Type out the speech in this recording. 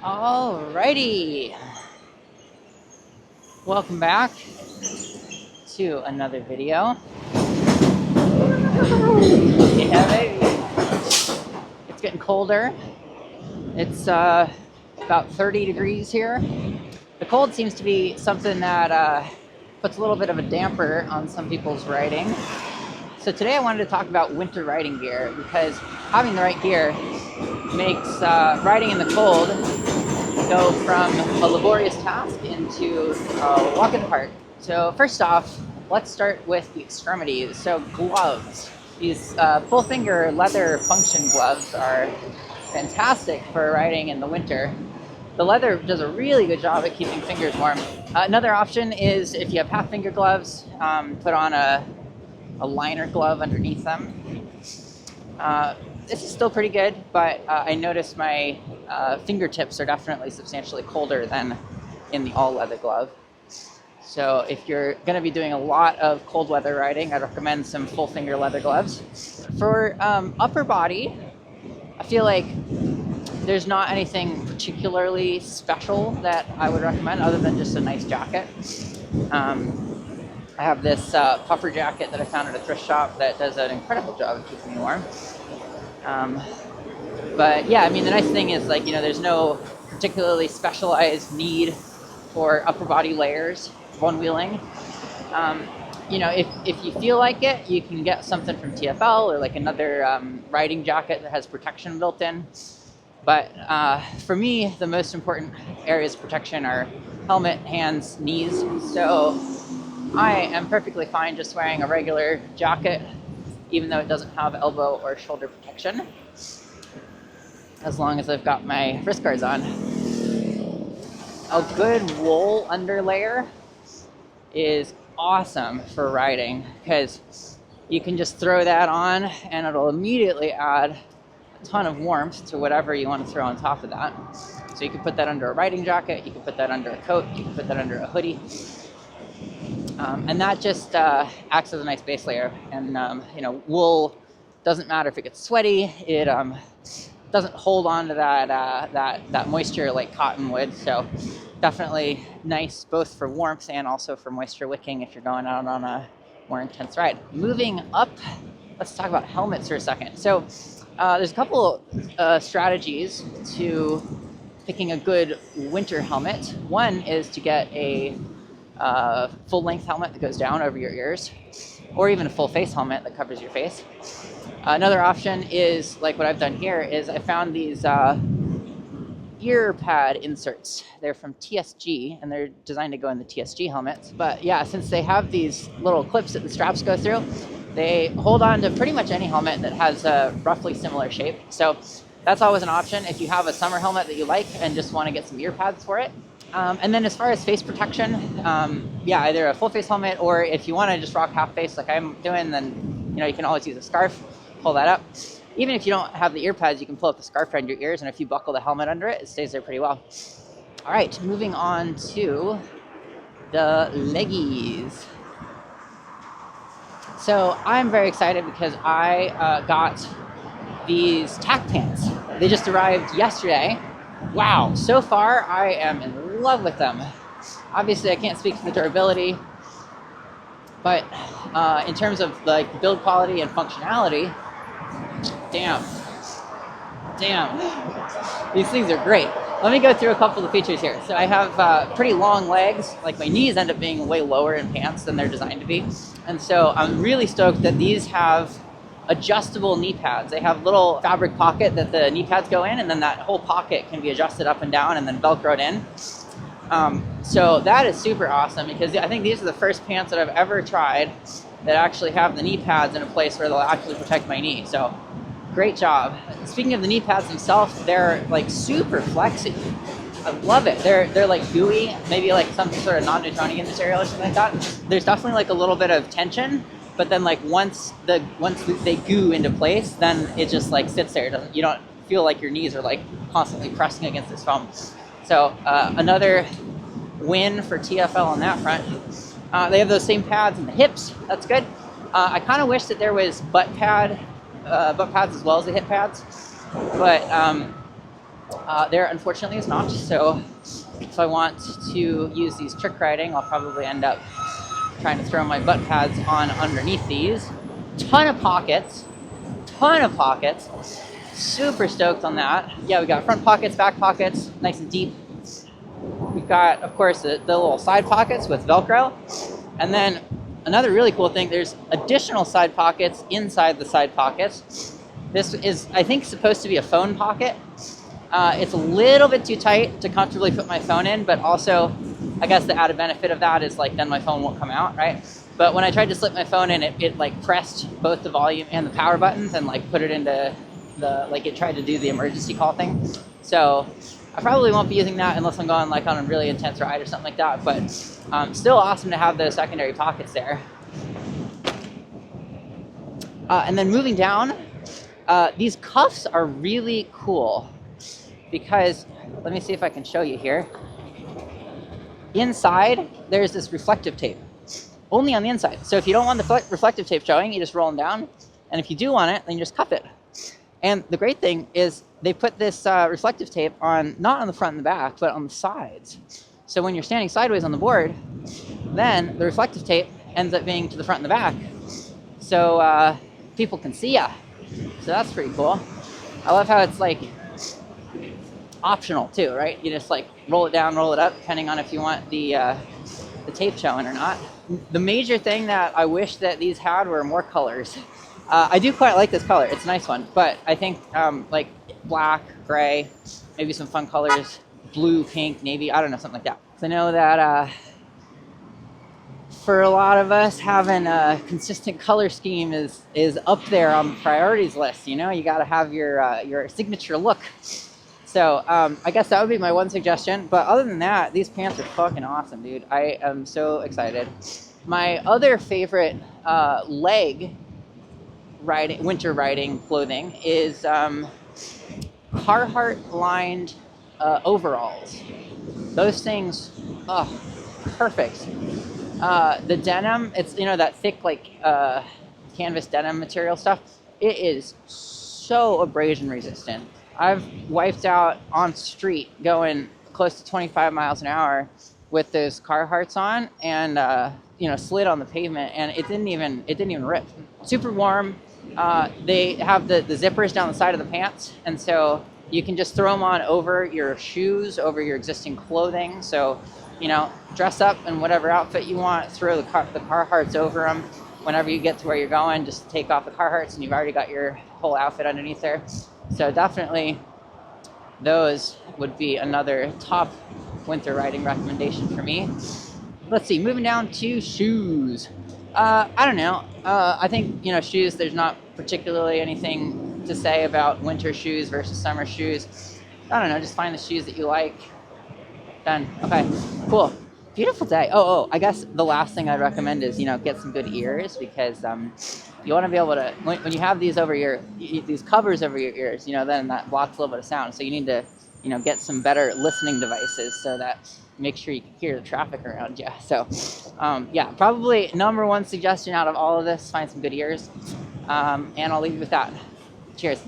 Alrighty, welcome back to another video. Yeah, baby. It's getting colder. It's about 30 degrees here. The cold seems to be something that puts a little bit of a damper on some people's riding. So today I wanted to talk about winter riding gear, because having the right gear makes riding in the cold go from a laborious task into a walk in the park. So first off, let's start with the extremities. So gloves. These full finger leather function gloves are fantastic for riding in the winter. The leather does a really good job at keeping fingers warm. Another option is, if you have half finger gloves, put on a liner glove underneath them. This is still pretty good, but I noticed my fingertips are definitely substantially colder than in the all leather glove. So if you're going to be doing a lot of cold weather riding, I'd recommend some full finger leather gloves. For upper body, I feel like there's not anything particularly special that I would recommend other than just a nice jacket. I have this puffer jacket that I found at a thrift shop that does an incredible job of keeping me warm. But yeah, I mean, the nice thing is, like, you know, there's no particularly specialized need for upper body layers, one wheeling. You know, if you feel like it, you can get something from TFL or like another riding jacket that has protection built in. But for me, the most important areas of protection are helmet, hands, knees. So I am perfectly fine just wearing a regular jacket, even though it doesn't have elbow or shoulder protection, as long as I've got my wrist guards on. A good wool underlayer is awesome for riding, because you can just throw that on and it'll immediately add a ton of warmth to whatever you want to throw on top of that. So you can put that under a riding jacket, you can put that under a coat, you can put that under a hoodie. And that just acts as a nice base layer. And you know, wool doesn't matter if it gets sweaty. It doesn't hold on to that moisture like cotton would. So definitely nice both for warmth and also for moisture wicking if you're going out on a more intense ride. Moving up, let's talk about helmets for a second. So there's a couple strategies to picking a good winter helmet. One is to get a full-length helmet that goes down over your ears, or even a full-face helmet that covers your face. Another option is, like what I've done here, is I found these ear pad inserts. They're from T.A.C, and they're designed to go in the T.A.C helmets. But yeah, since they have these little clips that the straps go through, they hold on to pretty much any helmet that has a roughly similar shape. So that's always an option if you have a summer helmet that you like and just want to get some ear pads for it. And then as far as face protection, yeah, either a full face helmet, or if you want to just rock half face like I'm doing, then you know, you can always use a scarf, pull that up. Even if you don't have the ear pads, you can pull up the scarf around your ears, and if you buckle the helmet under it, it stays there pretty well. All right, moving on to the leggies. So I'm very excited because I got these tack pants. They just arrived yesterday. Wow, so far I am in love with them. Obviously I can't speak to the durability, but in terms of like build quality and functionality, damn, these things are great. Let me go through a couple of features here. So I have pretty long legs. Like, my knees end up being way lower in pants than they're designed to be. And so I'm really stoked that these have adjustable knee pads. They have little fabric pocket that the knee pads go in, and then that whole pocket can be adjusted up and down and then velcroed in. So that is super awesome, because I think these are the first pants that I've ever tried that actually have the knee pads in a place where they'll actually protect my knee. So great job. Speaking of the knee pads themselves, they're like super flexy. I love it. They're like gooey, maybe like some sort of non-Newtonian material or something like that. There's definitely like a little bit of tension, but then like once they goo into place, then it just like sits there. You don't feel like your knees are like constantly pressing against this foam. So another win for TFL on that front. They have those same pads in the hips. That's good. I kind of wish that there was butt pads as well as the hip pads, but There unfortunately is not, so if I want to use these trick riding, I'll probably end up trying to throw my butt pads on underneath these. Ton of pockets, super stoked on that. Yeah, we got front pockets, back pockets, nice and deep. We've got, of course, the little side pockets with Velcro, and then another really cool thing, there's additional side pockets inside the side pockets. This is, I think, supposed to be a phone pocket. It's a little bit too tight to comfortably put my phone in, but also, I guess the added benefit of that is like then my phone won't come out, right? But when I tried to slip my phone in, it like pressed both the volume and the power buttons and like put it into the, like it tried to do the emergency call thing. So I probably won't be using that unless I'm going like on a really intense ride or something like that, but still awesome to have those secondary pockets there. And then moving down, these cuffs are really cool because, let me see if I can show you here. Inside, there's this reflective tape, only on the inside. So if you don't want the reflective tape showing, you just roll them down. And if you do want it, then you just cuff it. And the great thing is they put this reflective tape on, not on the front and the back, but on the sides. So when you're standing sideways on the board, then the reflective tape ends up being to the front and the back. So people can see ya. So that's pretty cool. I love how it's like optional too, right? You just like roll it down, roll it up, depending on if you want the tape showing or not. The major thing that I wish that these had were more colors. I do quite like this color. It's a nice one, but I think like black, gray, maybe some fun colors, blue, pink, navy, I don't know, something like that. So I know that for a lot of us, having a consistent color scheme is up there on the priorities list. You know, you got to have your signature look. So I guess that would be my one suggestion. But other than that, these pants are fucking awesome, dude. I am so excited. My other favorite winter riding clothing is Carhartt lined overalls. Those things, oh, perfect. The denim, it's, you know, that thick like canvas denim material stuff. It is so abrasion resistant. I've wiped out on street going close to 25 miles an hour with those Carhartts on, and you know, slid on the pavement, and it didn't even rip. Super warm. They have the zippers down the side of the pants, and so you can just throw them on over your shoes, over your existing clothing. So, you know, dress up in whatever outfit you want, throw the Carhartts over them. Whenever you get to where you're going, just take off the Carhartts and you've already got your whole outfit underneath there. So definitely those would be another top winter riding recommendation for me. Let's see, moving down to shoes. I don't know. I think, you know, shoes, there's not particularly anything to say about winter shoes versus summer shoes. I don't know, just find the shoes that you like. Done. Okay, cool. Beautiful day. Oh, I guess the last thing I'd recommend is, you know, get some good ears, because you want to be able to, when you have these over these covers over your ears, you know, then that blocks a little bit of sound. So you need to, you know, get some better listening devices so that make sure you can hear the traffic around you. So, yeah, probably number one suggestion out of all of this, find some good ears. And I'll leave you with that. Cheers.